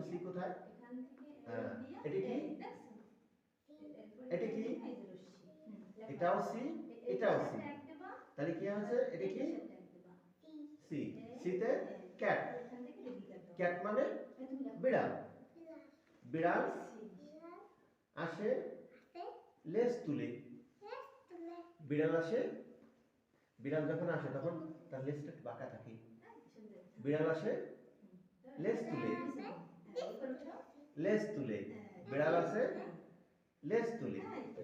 C কোথায়? এখান থেকে হ্যাঁ, দিয়ে এটা কি? দেখছো? এটা কি? এই যে রশ্মি। লেখো। এটাও সি, এটাও সি। ট্যাগ দেবা। তাহলে কি আছে? এটা কি? ট্যাগ দেবা। সি। সিতে ক্যাট। এখান থেকে রেডিকার দাও। ক্যাট মানে এই তুমি লেখো। বিড়াল। বিড়াল সি। আসে লেজ তুলে। বিড়াল আসে, বিড়াল যখন আসে তখন তার লেজটা বাঁকা থাকে। বিড়াল আসে লেজ তুলে, লেজ তুলে। বিড়াল আসে লেজ তুলে।